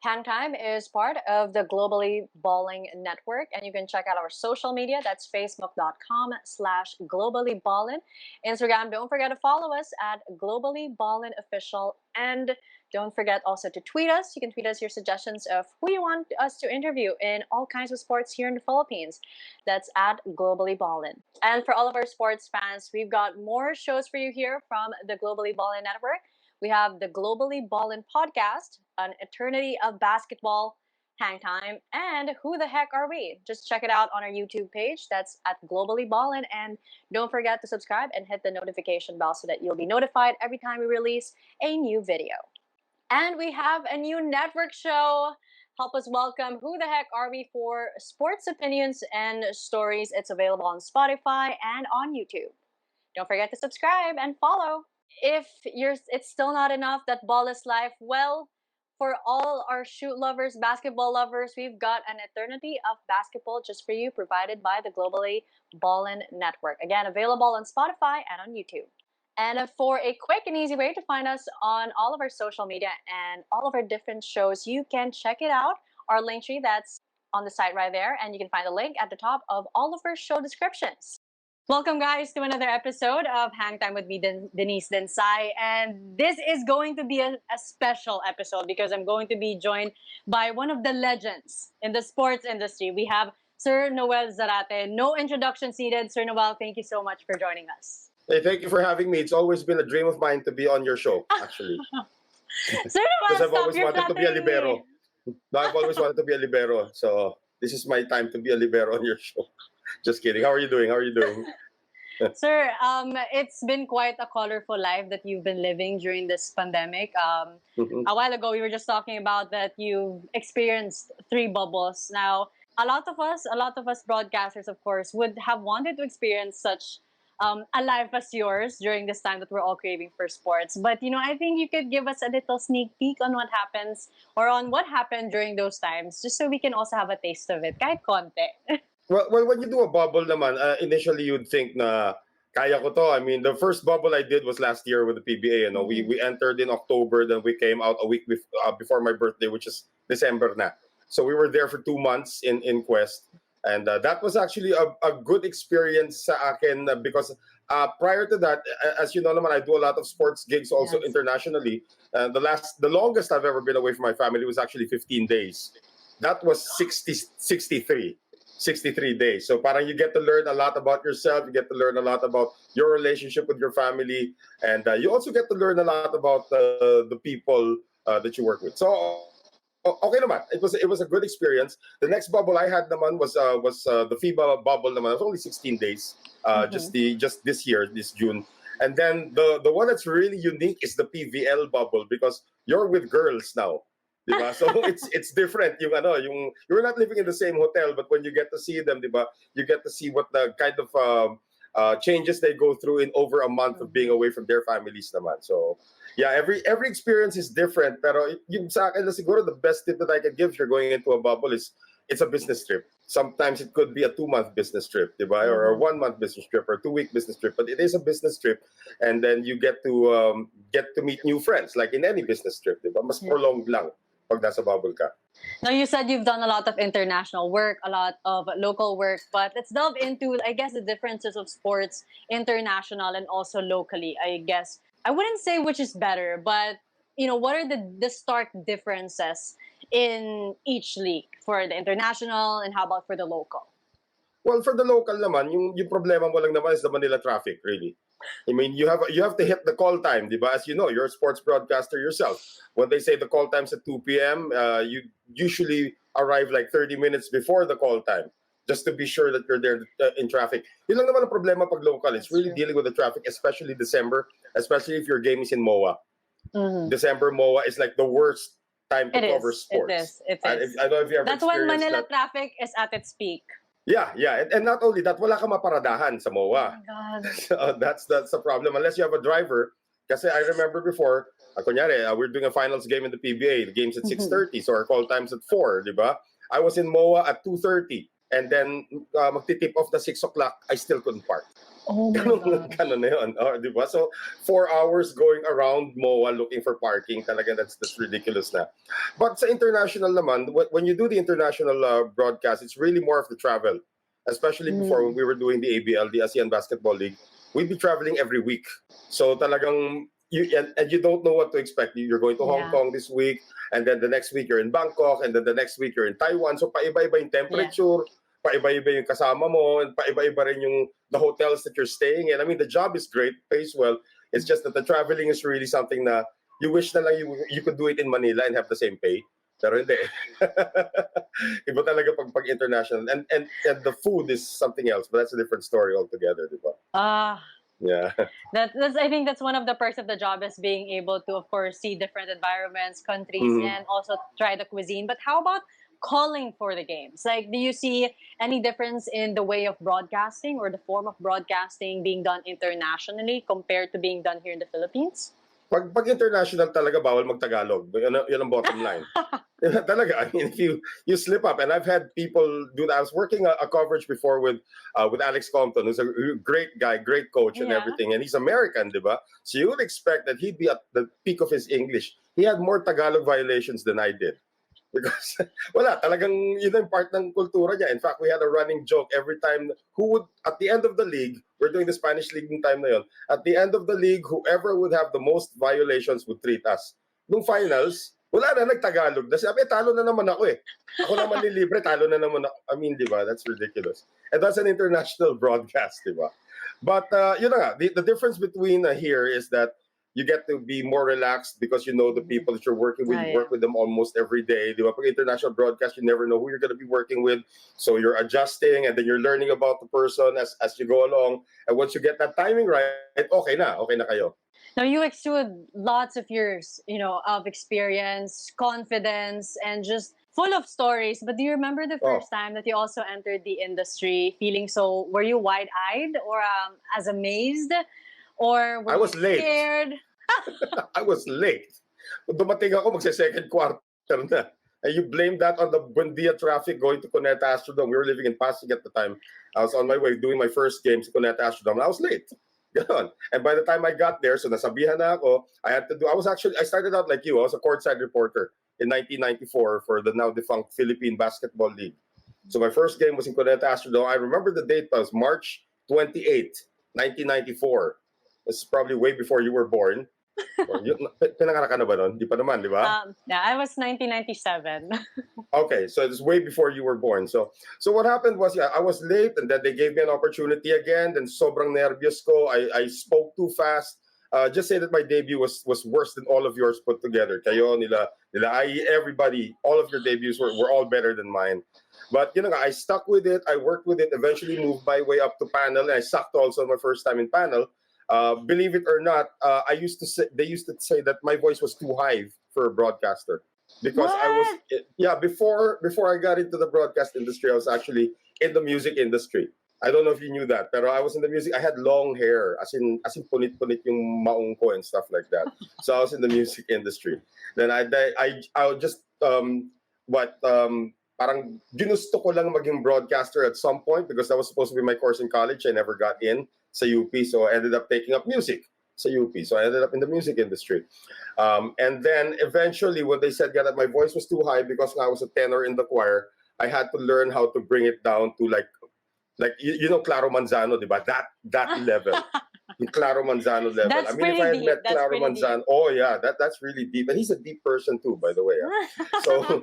Hang Time is part of the Globally Ballin network, and you can check out our social media. That's facebook.com/Globally Ballin. Instagram, don't forget to follow us at Globally Ballin Official. And don't forget also to tweet us. You can tweet us your suggestions of who you want us to interview in all kinds of sports here in the Philippines. That's at Globally Ballin. And for all of our sports fans, we've got more shows for you here from the Globally Ballin network. We have the Globally Ballin podcast, An Eternity of Basketball, Hang Time, and Who the Heck Are We? Just check it out on our YouTube page. That's at Globally Ballin. And don't forget to subscribe and hit the notification bell so that you'll be notified every time we release a new video. And we have a new network show. Help us welcome Who the Heck Are We for sports opinions and stories. It's available on Spotify and on YouTube. Don't forget to subscribe and follow. If it's still not enough that ball is life, well, for all our shoot lovers, basketball lovers, we've got an eternity of basketball just for you, provided by the Globally Ballin network. Again, available on Spotify and on YouTube. And for a quick and easy way to find us on all of our social media and all of our different shows, you can check it out. Our link tree, that's on the site right there, and you can find the link at the top of all of our show descriptions. Welcome, guys, to another episode of Hang Time with me, Denice Dinsay. And this is going to be a special episode because I'm going to be joined by one of the legends in the sports industry. We have Sir Noel Zarate. No introductions needed. Sir Noel, thank you so much for joining us. Hey, thank you for having me. It's always been a dream of mine to be on your show, actually. Sir Noel, Because I've stop, always you're wanted to be a flattering me. libero. No, I've always wanted to be a libero. So this is my time to be a libero on your show. Just kidding. How are you doing? How are you doing? Sir, it's been quite a colorful life that you've been living during this pandemic. Mhm. A while ago, we were just talking about that you've experienced 3 bubbles. Now, a lot of us broadcasters, of course, would have wanted to experience such a life as yours during this time that we're all craving for sports. But, I think you could give us a little sneak peek on what happens or on what happened during those times, just so we can also have a taste of it, kahit konti. Well, when you do a bubble naman, initially you'd think na kaya ko to. I mean, the first bubble I did was last year with the PBA. We entered in October, then we came out a week before my birthday, which is December na. So we were there for 2 months in Quest. And that was actually a good experience sa akin because prior to that, as you know naman, I do a lot of sports gigs also Yes. internationally. The longest I've ever been away from my family was actually 15 days. That was 63 days. So parang you get to learn a lot about yourself. You get to learn a lot about your relationship with your family. And you also get to learn a lot about the people that you work with. So okay naman. It was a good experience. The next bubble I had naman was the FIBA bubble naman. It was only 16 days. Just this year, this June. And then the one that's really unique is the PVL bubble because you're with girls now. Diba? So it's different. You're not living in the same hotel, but when you get to see them, diba, you get to see what the kind of changes they go through in over a month of being away from their families naman. So yeah, every experience is different. Pero yung sa akin na siguro the best tip that I can give if you're going into a bubble is it's a business trip. Sometimes it could be a 2-month business trip, diba? Or a 1-month business trip or a 2-week business trip. But it is a business trip, and then you get to meet new friends, like in any business trip, diba? Mas prolonged lang pag nasa bubble ka. Now, you said you've done a lot of international work, a lot of local work, but let's delve into, I guess, the differences of sports international and also locally. I guess I wouldn't say which is better, but what are the stark differences in each league for the international and how about for the local? Well, for the local naman, yung problema mo lang naman is the Manila traffic, really. I mean, you have to hit the call time, di ba? As you know, you're a sports broadcaster yourself. When they say the call time's at 2 p.m., you usually arrive like 30 minutes before the call time, just to be sure that you're there in traffic. Yun lang naman ang problema pag local. It's really dealing with the traffic, especially December, especially if your game is in MOA. December MOA is like the worst time to cover sports. It is. I don't know if you ever That's when experienced Manila that. traffic is at its peak. Yeah. And not only that, wala ka maparadahan sa MOA. Oh my God. So that's the problem. Unless you have a driver. Kasi I remember before, kunyari, we're doing a finals game in the PBA. The game's at 6:30, so our call time's at 4, di ba? I was in MOA at 2:30. And then magtitip off the 6 o'clock, I still couldn't park. Oh my gosh. Ganun na yun. Oh, di ba? So, 4 hours going around MOA looking for parking. Talaga, that's ridiculous na. But sa international naman, when you do the international broadcast, it's really more of the travel. Especially before when we were doing the ABL, the ASEAN Basketball League, we'd be traveling every week. So talagang, and you don't know what to expect. You're going to Hong Yeah. Kong this week, and then the next week you're in Bangkok, and then the next week you're in Taiwan. So paiba-iba yung temperature, paiba-iba yung kasama mo, and paiba-iba rin yung the hotels that you're staying in. I mean, the job is great, pays well. It's just that the traveling is really something na you wish na lang you could do it in Manila and have the same pay. Pero hindi. Iba talaga pag international. And the food is something else, but that's a different story altogether, di ba? Yeah. That's I think that's one of the perks of the job, is being able to, of course, see different environments, countries, and also try the cuisine. But how about calling for the games? Like, do you see any difference in the way of broadcasting or the form of broadcasting being done internationally compared to being done here in the Philippines? Pag international talaga, bawal mag-Tagalog. Yun ang bottom line. Talaga, I mean, if you slip up, and I've had people do that. I was working a coverage before with Alex Compton, who's a great guy, great coach and everything, and he's American, di ba? So you would expect that he'd be at the peak of his English. He had more Tagalog violations than I did. Because wala, talagang yun ang part ng kultura niya. In fact, we had a running joke every time at the end of the league, we're doing the Spanish league ng time na yun, at the end of the league, whoever would have the most violations would treat us. Nung finals, wala na, nagtagalog. Sabi, talo na naman ako eh. Ako naman nilibre, talo na naman ako. I mean, di ba? That's ridiculous. And that's an international broadcast, di ba? But yun na nga, the difference between here is that you get to be more relaxed because you know the people that you're working with. You work with them almost every day. Di ba? Pag international broadcast, you never know who you're going to be working with. So you're adjusting, and then you're learning about the person as you go along. And once you get that timing right, okay na kayo. Now, you exude lots of years, of experience, confidence, and just full of stories. But do you remember the first time that you also entered the industry feeling so, were you wide-eyed or as amazed? Or were you scared? I was late. Dumating ako, magsa-second quarter na. And you blame that on the Buendia traffic going to Cuneta Astrodome. We were living in Pasig at the time. I was on my way doing my first games to Cuneta Astrodome. I was late. Ganon. And by the time I got there, so nasabihan na ako, I started out like you. I was a courtside reporter in 1994 for the now defunct Philippine Basketball League. So my first game was in Cuneta Astrodome. I remember the date was March 28, 1994. It's probably way before you were born. Pinanganak ka na ba nun? Di pa naman, di ba? Yeah, I was 1997. Okay, so it's way before you were born. So what happened was, I was late, and then they gave me an opportunity again. Then sobrang nervyos ko. I spoke too fast. Just say that my debut was worse than all of yours put together. Kayo, nila IE, everybody, all of your debuts were all better than mine. But I stuck with it. I worked with it. Eventually moved my way up to panel, and I sucked also my first time in panel. Believe it or not, they used to say that my voice was too high for a broadcaster because before I got into the broadcast industry, I was actually in the music industry. I don't know if you knew that, but I was in the music. I had long hair, as in punit-punit yung maong ko and stuff like that. So I was in the music industry. Then I just parang ginusto ko lang maging broadcaster at some point because that was supposed to be my course in college. I never got in sa UP, so I ended up taking up music sa UP. So I ended up in the music industry. And then eventually when they said that my voice was too high because I was a tenor in the choir, I had to learn how to bring it down to like Claro Manzano, di ba? That level. Yung Claro Manzano level. That's I mean, if I had met That's Claro Manzano, that's really deep. And he's a deep person too, by the way. So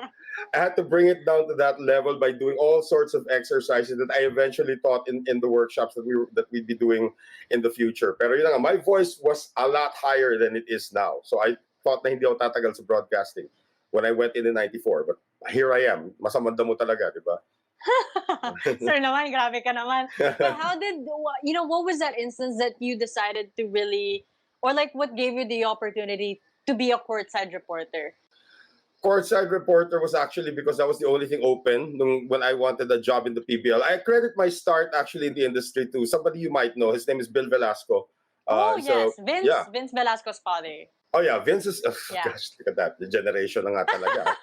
I had to bring it down to that level by doing all sorts of exercises that I eventually taught in the workshops that we'd be doing in the future. Pero yun nga, my voice was a lot higher than it is now. So I thought na hindi ako tatagal sa broadcasting when I went in 94. But here I am. Masamanda mo talaga, di ba? Sir naman, grabe ka naman. But how did, what was that instance that you decided to really, or like what gave you the opportunity to be a courtside reporter? Courtside reporter was actually because that was the only thing open when I wanted a job in the PBL. I credit my start actually in the industry to somebody you might know. His name is Bill Velasco. Yes, Vince Velasco's father. Oh yeah, Vince is gosh, look at that. The generation na nga talaga.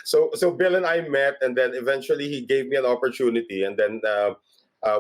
So Bill and I met, and then eventually he gave me an opportunity, and then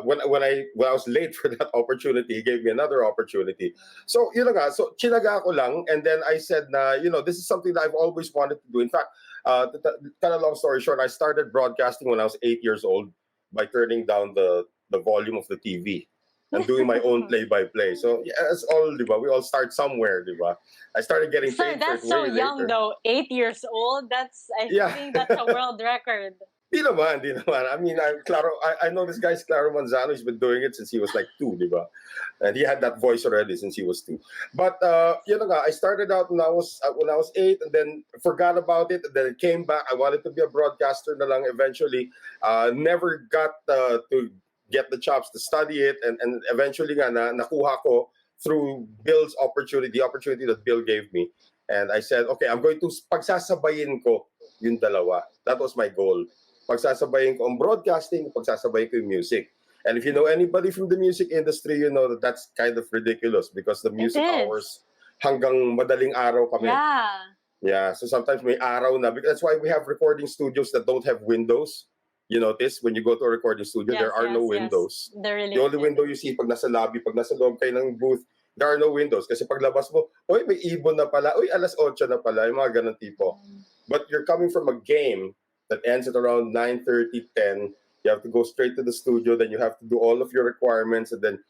when I was late for that opportunity, he gave me another opportunity. So yun na nga, so chinaga ko lang, and then I said na, this is something that I've always wanted to do. In fact, kind of long story short, I started broadcasting when I was 8 years old by turning down the volume of the TV and doing my own play-by-play. So yeah, that's all, diba? We all start somewhere, diba? I started getting So paid for it that's so way young later. though. 8 years old. I Yeah. think that's a world record. Di naman, di naman. I mean, I know this guy's Claro Manzano. He's been doing it since he was like 2, di ba? And he had that voice already since he was 2. But I started out when I was 8, and then forgot about it, and then it came back. I wanted to be a broadcaster na lang eventually. Never got to get the chops to study it, and eventually nga nakuha ko through Bill's opportunity, the opportunity that Bill gave me. And I said, okay, I'm going to pagsasabayin ko yung dalawa. That was my goal. Pagsasabayin ko ang broadcasting, pagsasabayin ko yung music. And if you know anybody from the music industry, you know that that's kind of ridiculous because the music hours hanggang madaling araw kami. Yeah. Yeah, so sometimes may araw na. That's why we have recording studios that don't have windows. You notice when you go to a recording studio, Yes, there are no yes. windows. They're really The only window you see pag nasa lobby, pag nasa loob kayo ng booth, there are no windows. Kasi paglabas mo, oy, may ibon na pala, oy, alas 8 na pala, yung mga ganun tipo. But you're coming from a game that ends at around 9:30, 10. You have to go straight to the studio, then you have to do all of your requirements, and then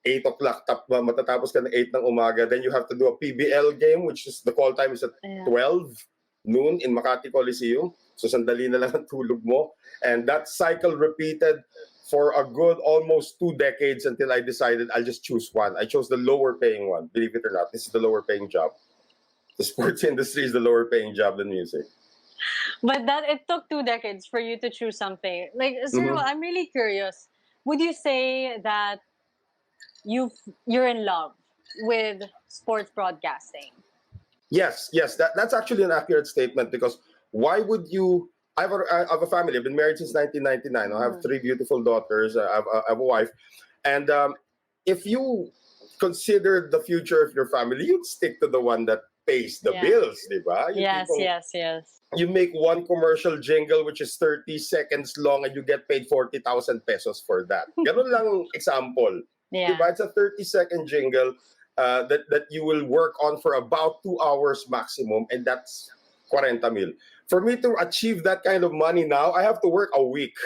8 o'clock, matatapos ka ng 8 ng umaga, then you have to do a PBL game, which is the call time is at 12 noon in Makati Coliseum. So sandali na lang ang tulog mo. And that cycle repeated for a good almost 2 decades until I decided I'll just choose one. I chose the lower paying one. Believe it or not, this is the lower paying job. The sports industry is the lower paying job than music. But it took 2 decades for you to choose something. Like, Cyril, I'm really curious. Would you say that you're in love with sports broadcasting? Yes. That's actually an accurate statement because why would you? I have a family. I've been married since 1999. I have 3 beautiful daughters. I have a wife. And if you consider the future of your family, you'd stick to the one that pays the bills, di ba? Yes. You make one commercial jingle which is 30 seconds long and you get paid 40,000 pesos for that. Ganun lang example. Yeah. Diba? It's a 30-second jingle that you will work on for about 2 hours maximum, and that's 40 mil. For me to achieve that kind of money now, I have to work a week.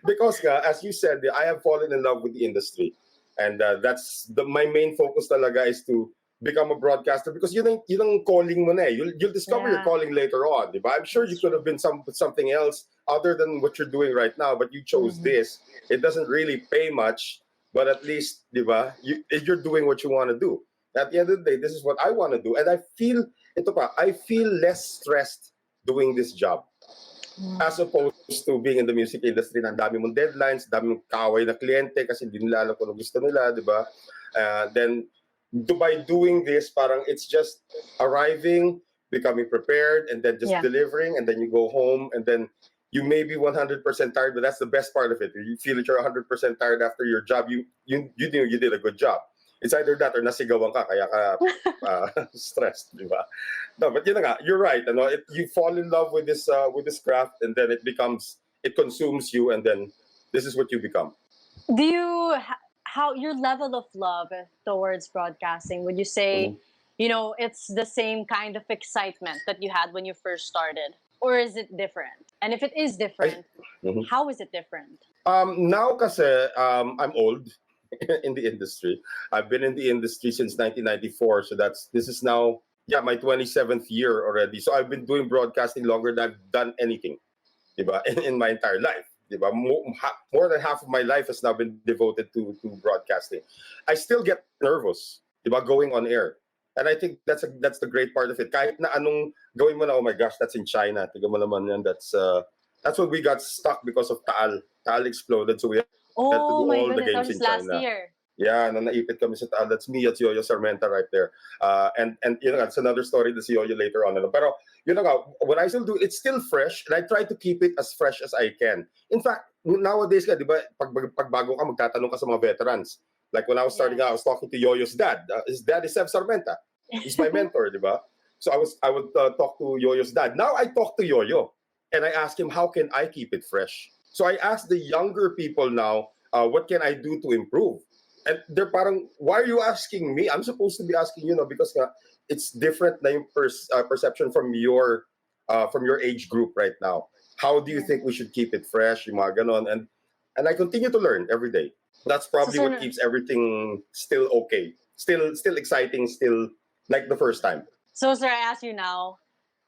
Because as you said, I have fallen in love with the industry. And that's my main focus talaga is to become a broadcaster because yun ang calling mo na eh. You'll discover your calling later on. Diba? I'm sure you could have been something else other than what you're doing right now, but you chose this. It doesn't really pay much, but at least, diba, you're doing what you want to do. At the end of the day, this is what I want to do. And I feel less stressed doing this job. As opposed to being in the music industry na dami mong deadlines, dami mong kaway na kliyente kasi hindi nila alam kung ano gusto nila, di ba? Then, by doing this, parang it's just arriving, becoming prepared, and then just delivering, and then you go home, and then you may be 100% tired, but that's the best part of it. You feel that you're 100% tired after your job, you did a good job. It's either that or nasigawan ka, kaya ka stressed, di ba? No, but you're right. You fall in love with this craft, and then it consumes you, and then this is what you become. Do you how your level of love towards broadcasting? Would you say, it's the same kind of excitement that you had when you first started, or is it different? And if it is different, how is it different? Now, kasi I'm old in the industry. I've been in the industry since 1994, so this is now my 27th year already. So I've been doing broadcasting longer than I've done anything, diba? In my entire life, diba? More than half of my life has now been devoted to broadcasting. I still get nervous, diba, going on air. And I think that's the great part of it. Kahit na anong gawin mo na, oh my gosh, that's in China. Tiga mo naman yan, that's when we got stuck because of Taal. Taal exploded, so we had to do all the games in China. Last year. Yeah, naipit kami sa Taal. That's me at Yoyo Sarmenta right there. And that's another story to see Yoyo later on. Pero when I still do, it's still fresh, and I try to keep it as fresh as I can. In fact, nowadays di ba, pag bago ka, magtatanong ka sa mga veterans. Like when I was starting out, I was talking to Yoyo's dad. His dad is Sev Sarmenta. He's my mentor, di ba? So I would talk to Yoyo's dad. Now I talk to Yoyo, and I ask him, how can I keep it fresh? So I ask the younger people now, what can I do to improve? And they're parang, why are you asking me? I'm supposed to be asking you, because it's different na yung perception from your age group right now. How do you think we should keep it fresh? Yung mga ganon. And I continue to learn every day. That's So, probably what sir, keeps everything still okay, still exciting, still like the first time. so, sir, I ask you now,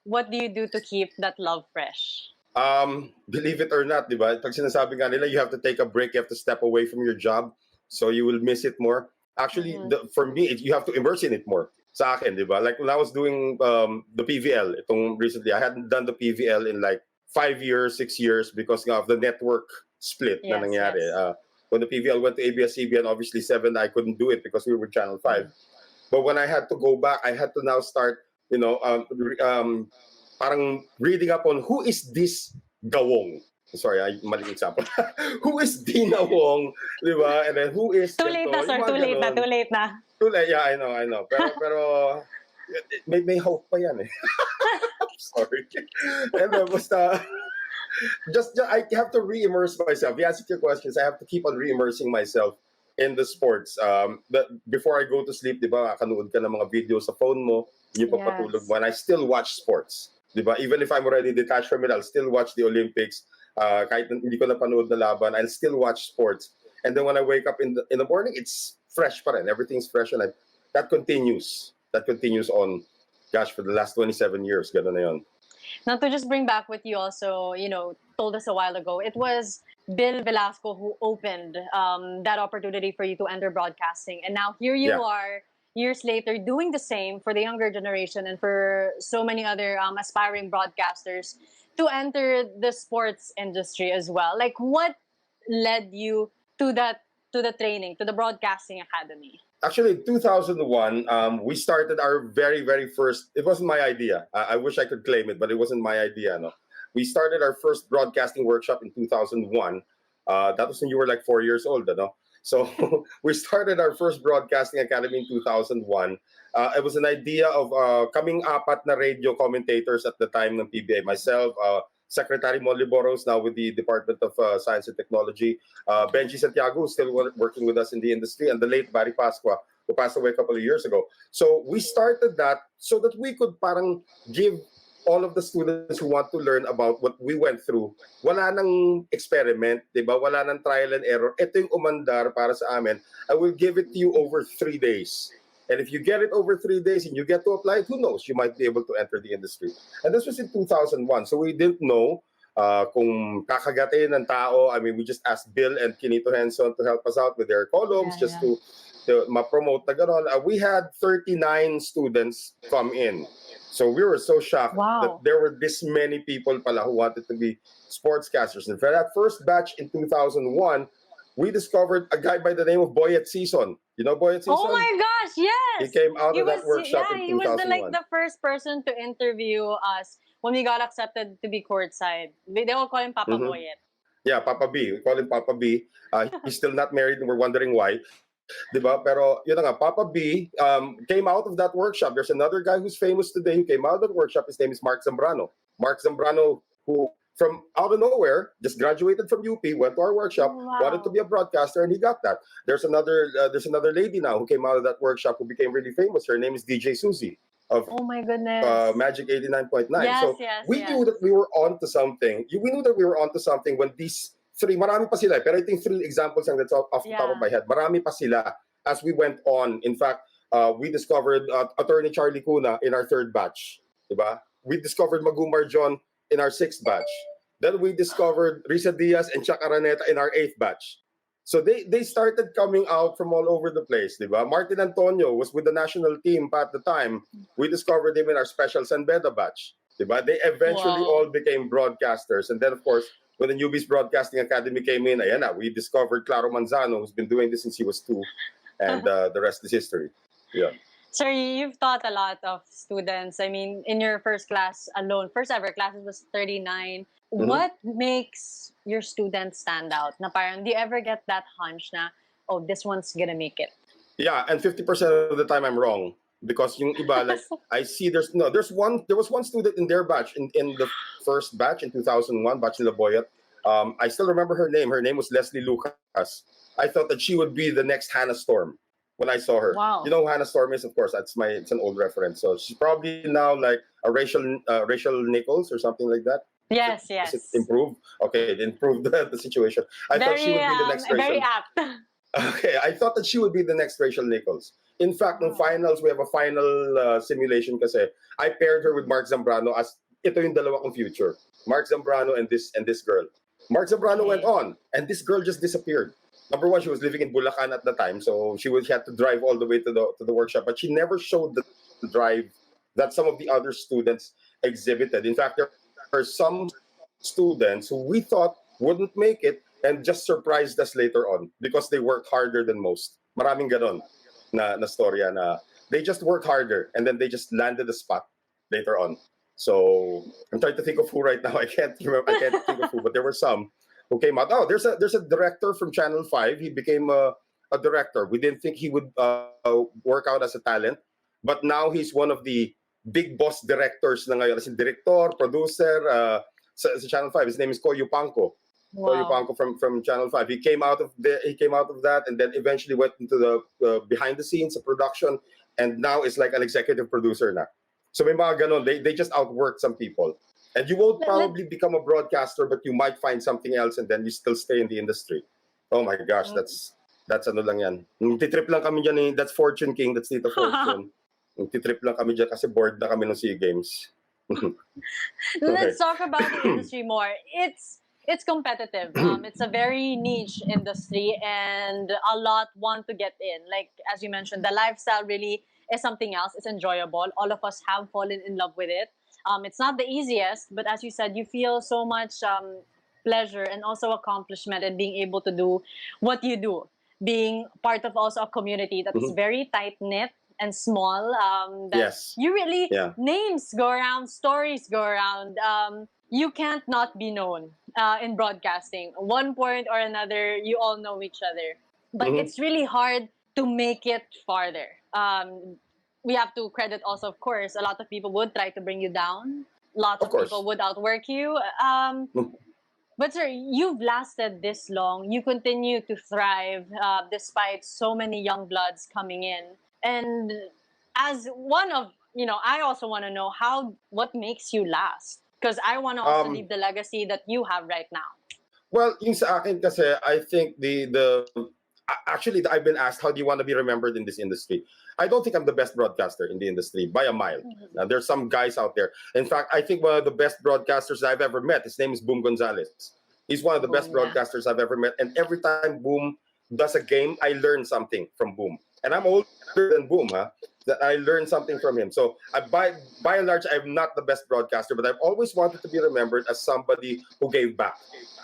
what do you do to keep that love fresh? Believe it or not, di ba? Pag sinasabi nga nila, you have to take a break, you have to step away from your job, so you will miss it more. Actually, for me, you have to immerse in it more. Sa akin, di ba? Like when I was doing the PVL, itong recently, I hadn't done the PVL in like 5 years, 6 years because of the network split na Yes, nangyari. yes. When the PVL went to ABS-CBN, obviously 7, I couldn't do it because we were Channel 5. But when I had to go back, I had to now start, parang reading up on who is this Gawong. Sorry, maling example. Who is Dina Wong, di ba? And then who is Too late na, ganito, sir. yung mga Too late na. ganon. Too late na. Too late, yeah, I know. Pero may hope pa yan eh. Sorry. And then basta, just I have to re-immerse myself. The answer to your questions, I have to keep on re-immersing myself in the sports. Before I go to sleep, di ba, kanood ka ng mga videos sa phone mo, yung papatulog mo, and I still watch sports. Di ba? Even if I'm already detached from it, I'll still watch the Olympics. Kahit hindi ko napanood na laban, I'll still watch sports. And then when I wake up in the morning, it's fresh pa rin. Everything's fresh, and that continues. That continues on, gosh, for the last 27 years. Ganun na yun. Now, to just bring back what you also, told us a while ago, it was Bill Velasco who opened that opportunity for you to enter broadcasting. And now here you Yeah. are, years later, doing the same for the younger generation and for so many other aspiring broadcasters to enter the sports industry as well. Like, what led you to the training, to the broadcasting academy? Actually, in 2001, we started our very, very first. It wasn't my idea. I wish I could claim it, but it wasn't my idea. No, we started our first broadcasting workshop in 2001. That was when you were like 4 years old, no? So we started our first broadcasting academy in 2001. It was an idea of kaming apat na radio commentators at the time ng PBA. Myself, Secretary Molly Boros, now with the Department of Science and Technology. Benji Santiago, who's still working with us in the industry, and the late Barry Pasqua, who passed away a couple of years ago. So we started that so that we could parang give all of the students who want to learn about what we went through, wala nang experiment, di ba? Wala nang trial and error. Ito yung umandar para sa amin. I will give it to you over 3 days. And if you get it over 3 days and you get to apply it, who knows? You might be able to enter the industry. And this was in 2001. So we didn't know kung kakagatin ng tao. I mean, we just asked Bill and Kinito Henson to help us out with their columns to ma-promote na gano'n. We had 39 students come in. So we were so shocked that there were this many people pala who wanted to be sportscasters. And for that first batch in 2001, we discovered a guy by the name of Boyet Season. You know Boyet Season? Oh my gosh, yes! He came out of that workshop in 2001. He was the first person to interview us when we got accepted to be courtside. They all call him Papa Boyet. Yeah, Papa B. We call him Papa B. He's still not married and we're wondering why. Diba? Pero yun na nga, Papa B came out of that workshop. There's another guy who's famous today who came out of that workshop. His name is Mark Zambrano. Mark Zambrano, who from out of nowhere just graduated from UP, went to our workshop, wanted to be a broadcaster, and he got that. There's another lady now who came out of that workshop who became really famous. Her name is DJ Susie of oh my goodness, Magic 89.9. Yes, so we knew that we were onto something. We knew that we were onto something when these three, marami pa sila, pero I think 3 examples lang that's off the top of my head. Marami pa sila as we went on. In fact, we discovered Attorney Charlie Cuna in our 3rd batch. Diba? We discovered Magumar John in our 6th batch. Then we discovered Risa Diaz and Chuck Araneta in our 8th batch. So they started coming out from all over the place. Diba? Martin Antonio was with the national team at the time. We discovered him in our special San Beda batch. Diba? They eventually all became broadcasters. And then, of course, when the Newbies Broadcasting Academy came in, ayan na, we discovered Claro Manzano, who's been doing this since he was 2, and the rest is history. Yeah. Sir, you've taught a lot of students. I mean, in your first class alone, first ever class, it was 39. What makes your students stand out? Na parang, do you ever get that hunch na, oh, this one's gonna make it? Yeah, and 50% of the time I'm wrong. Because yung iba, like, I see there was one student in their batch, in the first batch in 2001, batch nila Boyet. I still remember her name. Her name was Leslie Lucas. I thought that she would be the next Hannah Storm when I saw her. You Wow. know who Hannah Storm is, of course. It's an old reference. So she's probably now like a Rachel Nichols or something like that. Yes, Does it yes. improve? Okay, it improved the situation. I thought she Very would be the next very Rachel. apt. Okay, I thought that she would be the next Rachel Nichols. In fact, in Wow. finals, we have a final simulation kasi I paired her with Mark Zambrano as ito yung dalawa kong future. Mark Zambrano and this girl. Mark Zambrano went Okay. on, and this girl just disappeared. Number one, she was living in Bulacan at the time, so she had to drive all the way to the workshop, but she never showed the drive that some of the other students exhibited. In fact, there are some students who we thought wouldn't make it and just surprised us later on because they worked harder than most. Maraming ganon na storya na they just worked harder and then they just landed the spot later on. So I'm trying to think of who right now. I can't remember. I can't think of who, but there were some who came out. Oh, there's a director from Channel 5. He became a director. We didn't think he would work out as a talent, but now he's one of the big boss directors na ngayon. As in director, producer, sa Channel 5. His name is Koyo Panko. Koyo Wow. Panko from Channel 5. He came out of that and then eventually went into the behind the scenes, the production, and now is like an executive producer na. So may mga ganon, they just outwork some people. And you won't Let, probably become a broadcaster, but you might find something else and then you still stay in the industry. Oh my gosh, let, that's ano lang yan. Titrip lang kami dyan that's Fortune King, that's Tito Fortune. Titrip lang kami dyan kasi bored na kami ng SEA Games. Okay. let's talk about the industry more. It's competitive. It's a very niche industry, and a lot want to get in. Like as you mentioned, the lifestyle really is something else. It's enjoyable. All of us have fallen in love with it. It's not the easiest, but as you said, you feel so much pleasure and also accomplishment in being able to do what you do. Being part of also a community that is Mhm. very tight knit and small. That Yes. you really Yeah. names go around, stories go around. You can't not be known in broadcasting. One point or another, you all know each other. But Mhm. it's really hard to make it farther. We have to credit also, of course, a lot of people would try to bring you down. Lots Of of people course. would outwork you. But sir, you've lasted this long. You continue to thrive despite so many young bloods coming in. And as one of, I also want to know what makes you last. Because I want to also Um, leave the legacy that you have right now. well, yung sa akin kasi, I think actually, I've been asked, how do you want to be remembered in this industry? I don't think I'm the best broadcaster in the industry by a mile. Now, there's some guys out there. In fact, I think one of the best broadcasters I've ever met, his name is Boom Gonzalez. He's one of the best Boom, yeah. broadcasters I've ever met. And every time Boom does a game, I learn something from Boom. And I'm older than Boom, huh? That I learned something from him. So by and large, I'm not the best broadcaster, but I've always wanted to be remembered as somebody who gave back,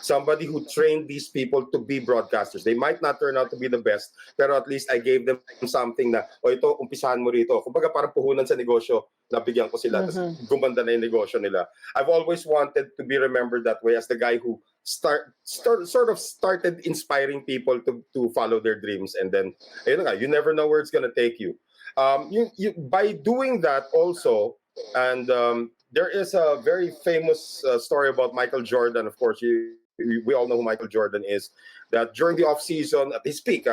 somebody who trained these people to be broadcasters. They might not turn out to be the best, pero at least I gave them something na, o ito, umpisahan mo rito. Kumbaga parang puhunan sa negosyo, nabigyan ko sila, tapos gumanda na yung negosyo nila. I've always wanted to be remembered that way as the guy who sort of started inspiring people to follow their dreams. And then, ayun nga, you never know where it's gonna take you. By doing that also, and there is a very famous story about Michael Jordan. Of course, we all know who Michael Jordan is. That during the off season, at his peak,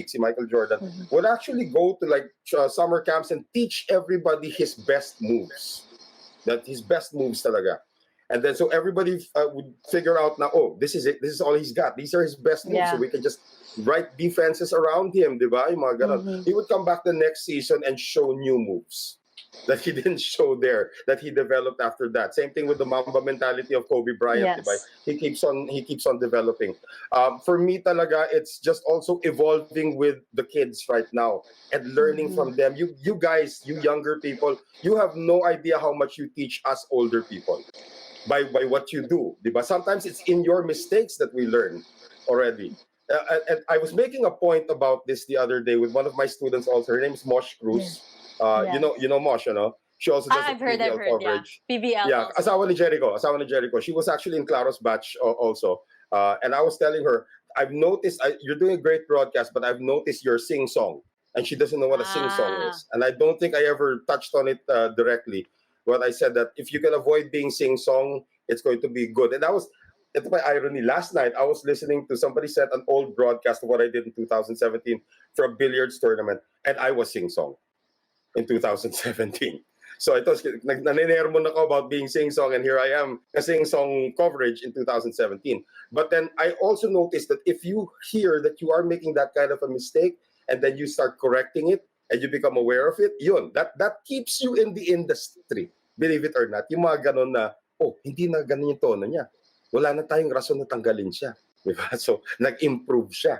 see Michael Jordan would actually go to like summer camps and teach everybody his best moves. That his best moves talaga. And then so everybody would figure out now, oh, this is it. This is all he's got. These are his best moves. So Yeah. we can just write defenses around him, di ba? Yung mga ganon. He would come back the next season and show new moves that he didn't show there, that he developed after that. Same thing with the Mamba mentality of Kobe Bryant, di ba? Yes. He keeps on developing. For me talaga, it's just also evolving with the kids right now and learning from them. You guys, you younger people, you have no idea how much you teach us older people by what you do, di ba? Sometimes it's in your mistakes that we learn already. And I was making a point about this the other day with one of my students also. Her name is Mosh Cruz. Yeah. You know Mosh, you know? She also does the I've heard, PVL yeah. coverage. PVL Yeah, also. asawa ni Jericho. She was actually in Claro's batch also. And I was telling her, I've noticed you're doing a great broadcast, but I've noticed your sing-song. And she doesn't know what a sing-song Ah. is. And I don't think I ever touched on it directly. But I said that if you can avoid being sing-song, it's going to be good. And ito pa irony. Last night, I was listening to somebody said an old broadcast of what I did in 2017 for a billiards tournament, and I was sing-song in 2017. So ito, naninermon ako about being sing-song, and here I am, a sing-song coverage in 2017. But then I also noticed that if you hear that you are making that kind of a mistake, and then you start correcting it, and you become aware of it, yun, that keeps you in the industry. Believe it or not, yung mga ganon na, oh, hindi na ganon yung tono niya. Wala na tayong rason na tanggalin siya. Diba? So, nag-improve siya.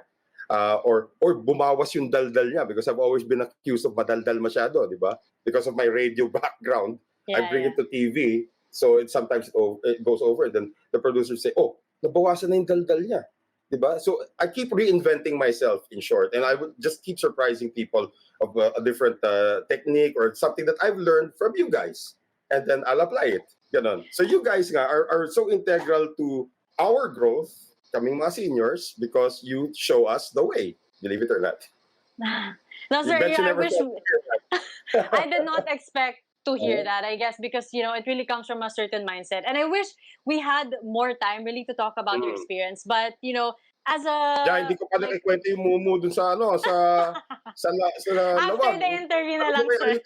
Or bumawas yung daldal niya, because I've always been accused of madaldal masyado, di ba? Because of my radio background, I bring it to TV, so sometimes it goes over. Then the producers say, oh, nabawasan na yung daldal niya. Di ba? So I keep reinventing myself, in short, and I would just keep surprising people of a different technique or something that I've learned from you guys, and then I'll apply it. Ganon. So you guys nga are so integral to our growth, kaming mga seniors, because you show us the way, believe it or not. No, sir, I did not expect to hear that, I guess, because, you know, it really comes from a certain mindset. And I wish we had more time really to talk about your experience. But, you know, as a... Yeah, hindi ko pa nakikwento yung mumu dun sa, sa after lawag. the interview na lang, sir.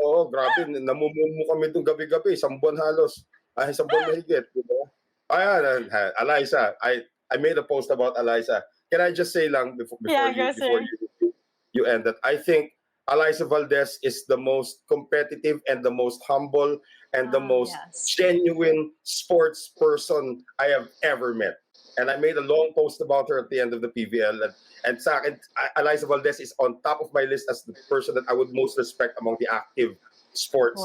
Oo, grabe. Namumumu kami dun gabi-gabi. 1 buwan halos. Ay, 1 buwan mahigit. Diba? Ayan, Eliza. I made a post about Eliza. Can I just say lang before you end that I think Eliza Valdez is the most competitive and the most humble and the most genuine sports person I have ever met. And I made a long post about her at the end of the PVL. And sa akin, Eliza Valdez is on top of my list as the person that I would most respect among the active sports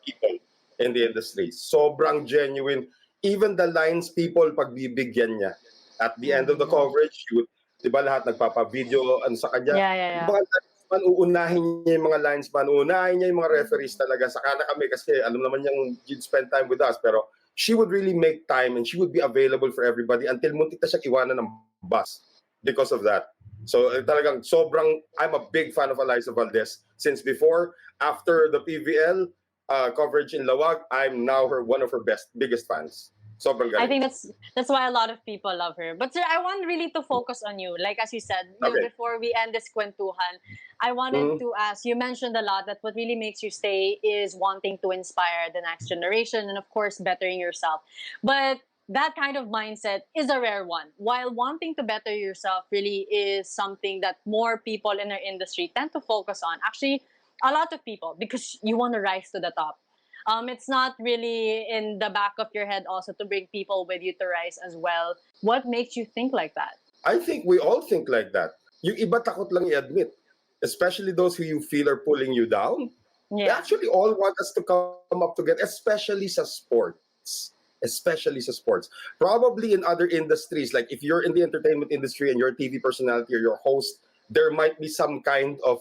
people in the industry. Sobrang genuine. Even the lines people, pagbibigyan niya. At the end of the coverage, she would, di ba lahat nagpapa-video sa kanya? Mga linesman, uunahin niya yung mga linesman, uunahin niya yung mga referees talaga. Saka na kami kasi alam naman niyang you'd spend time with us. Pero she would really make time and she would be available for everybody until muntik na siya iwanan ng bus because of that. So talagang sobrang, I'm a big fan of Eliza Valdez. Since before, after the PVL coverage in Lawag, I'm now one of her biggest fans. Sobrang galing. I think that's why a lot of people love her. But sir, I want really to focus on you. Like as you said, you know, before we end this kwentuhan, I wanted to ask, you mentioned a lot that what really makes you stay is wanting to inspire the next generation and of course bettering yourself. But that kind of mindset is a rare one. While wanting to better yourself really is something that more people in our industry tend to focus on. Actually, a lot of people, because you want to rise to the top. It's not really in the back of your head also to bring people with you to rise as well. What makes you think like that? I think we all think like that. Yung iba takot lang i-admit. Especially those who you feel are pulling you down. They actually all want us to come up together, especially sa sports. Especially sa sports. Probably in other industries, like if you're in the entertainment industry and you're a TV personality or you're a host, there might be some kind of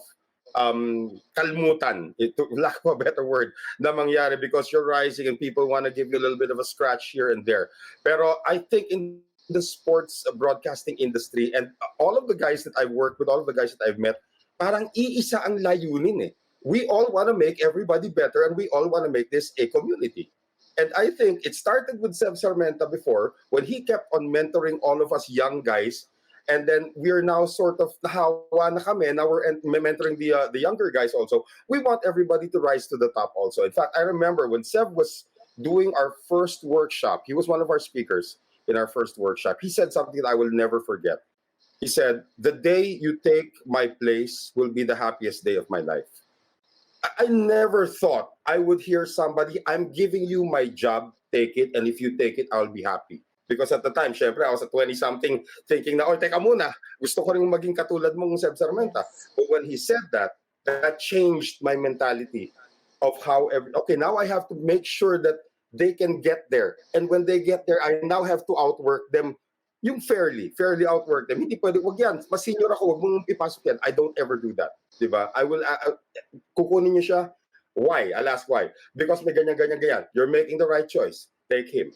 kalmutan, lack of a better word, na mangyari because you're rising and people want to give you a little bit of a scratch here and there. Pero I think in the sports broadcasting industry and all of the guys that I've worked with, all of the guys that I've met, parang iisa ang layunin eh. We all want to make everybody better and we all want to make this a community. And I think it started with Seb Sarmenta before when he kept on mentoring all of us young guys. And then we are now sort of nahawa na kami. Now we're mentoring the younger guys also. We want everybody to rise to the top also. In fact, I remember when Seb was doing our first workshop, he was one of our speakers in our first workshop. He said something that I will never forget. He said, the day you take my place will be the happiest day of my life. I never thought I would hear somebody, I'm giving you my job, take it, and if you take it, I'll be happy. Because at the time, syempre, I was at 20-something thinking na, oh, teka muna, gusto ko rin maging katulad mong Seb Sarmenta. But when he said that, that changed my mentality of how, okay, now I have to make sure that they can get there. And when they get there, I now have to outwork them yung fairly outwork them. Hindi pwede, wag yan, mas senior ako, wag mong ipasok yan. I don't ever do that. Diba? I will, kukunin niyo siya. Why? I'll ask why. Because may ganyan. You're making the right choice. Take him.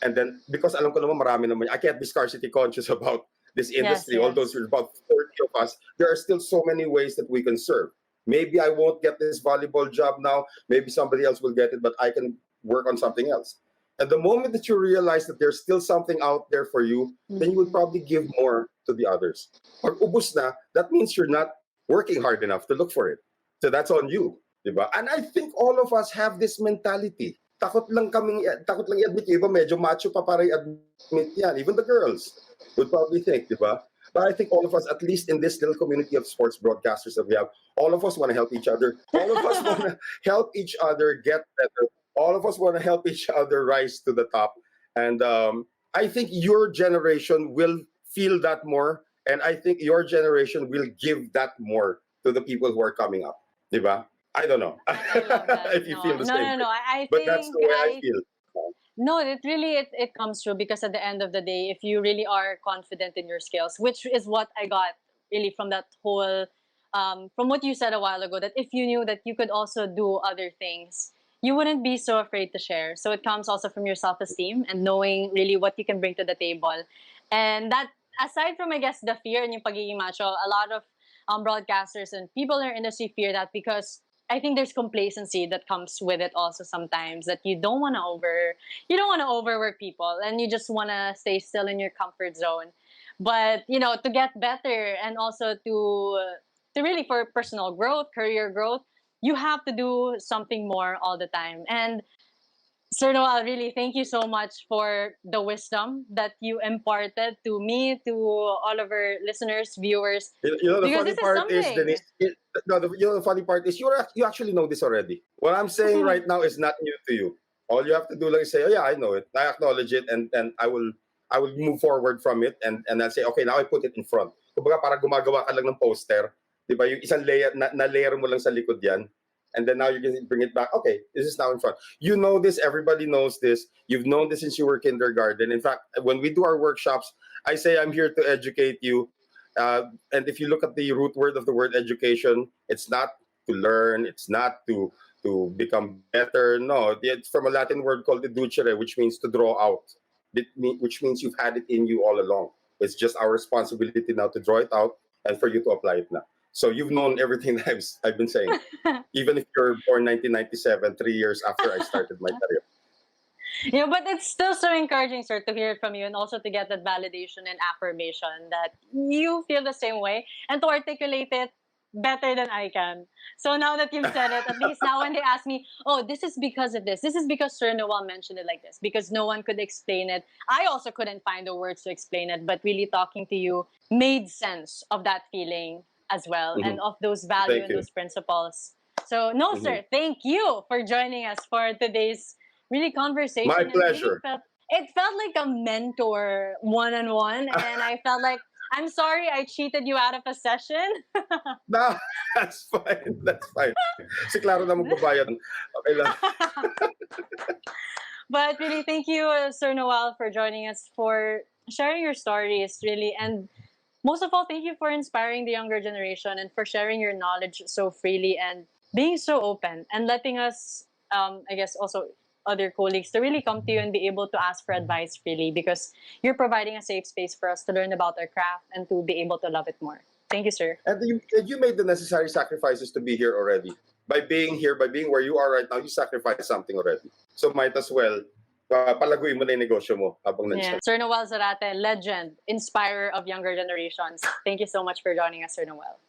And then, because alam ko naman marami naman, I can't be scarcity conscious about this industry. Although there's about 40 of us, there are still so many ways that we can serve. Maybe I won't get this volleyball job now. Maybe somebody else will get it, but I can work on something else. And the moment that you realize that there's still something out there for you, then you would probably give more to the others. Pag ubus na, that means you're not working hard enough to look for it. So that's on you, diba? And I think all of us have this mentality. Takot lang i-admit, yung iba medyo macho pa para i-admit yan. Even the girls would probably think, diba? But I think all of us, at least in this little community of sports broadcasters that we have, all of us want to help each other. All of us want to help each other get better. All of us want to help each other rise to the top. And I think your generation will feel that more. And I think your generation will give that more to the people who are coming up. Diba? I don't know I love that. if you feel the same. No. I But that's think the way I feel. no, it really it comes true because at the end of the day, if you really are confident in your skills, which is what I got really from that whole from what you said a while ago, that if you knew that you could also do other things, you wouldn't be so afraid to share. So it comes also from your self-esteem and knowing really what you can bring to the table. And that, aside from, I guess, the fear and yung pagiging macho, a lot of broadcasters and people in our industry fear that because I think there's complacency that comes with it also sometimes, that you don't want to overwork people and you just want to stay still in your comfort zone. But, to get better and also to really for personal growth, career growth, you have to do something more all the time. And Sir Noel, really thank you so much for the wisdom that you imparted to me, to all of our listeners, viewers. The Because funny this is part is, something. Denise, the funny part is you actually know this already. What I'm saying right now is not new to you. All you have to do is say, oh yeah, I know it. I acknowledge it, and I will move forward from it, and I'll say, okay, now I put it in front. Kumbaga parang gumagawa ka lang ng poster, di ba? Yung isang layer, na layer mo lang sa likod yan, and then now you can bring it back. Okay, this is now in front. You know this. Everybody knows this. You've known this since you were kindergarten. In fact, when we do our workshops, I say I'm here to educate you. And if you look at the root word of the word education, it's not to learn. It's not to become better. No, it's from a Latin word called educere, which means to draw out. Which means you've had it in you all along. It's just our responsibility now to draw it out and for you to apply it now. So you've known everything that I've been saying, even if you're born 1997, 3 years after I started my career. But it's still so encouraging, sir, to hear it from you and also to get that validation and affirmation that you feel the same way and to articulate it better than I can. So now that you've said it, at least now when they ask me, oh, this is because of this is because Sir Noel mentioned it like this, because no one could explain it. I also couldn't find the words to explain it, but really talking to you made sense of that feeling as well and of those values and those principles. So, no, sir, thank you for joining us for today's really conversation. My pleasure. It felt like a mentor one-on-one, and I felt like, I'm sorry I cheated you out of a session. No, that's fine. That's fine. Si klaro na magbabayad. Okay lang. But really, thank you, Sir Noel, for joining us, for sharing your stories, really. And most of all, thank you for inspiring the younger generation and for sharing your knowledge so freely and being so open and letting us, I guess, also other colleagues to really come to you and be able to ask for advice freely, because you're providing a safe space for us to learn about our craft and to be able to love it more. Thank you, sir. And you made the necessary sacrifices to be here already. By being here, by being where you are right now, you sacrificed something already. So might as well, palaguin mo na yung negosyo mo habang Yeah. Sir Noel Zarate, legend, inspirer of younger generations. Thank you so much for joining us, Sir Noel.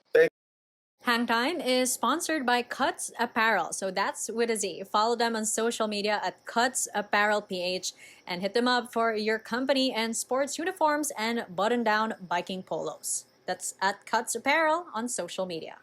Hang Time is sponsored by Cuts Apparel. So that's with a Z. Follow them on social media at Cuts Apparel PH and hit them up for your company and sports uniforms and button-down biking polos. That's at Cuts Apparel on social media.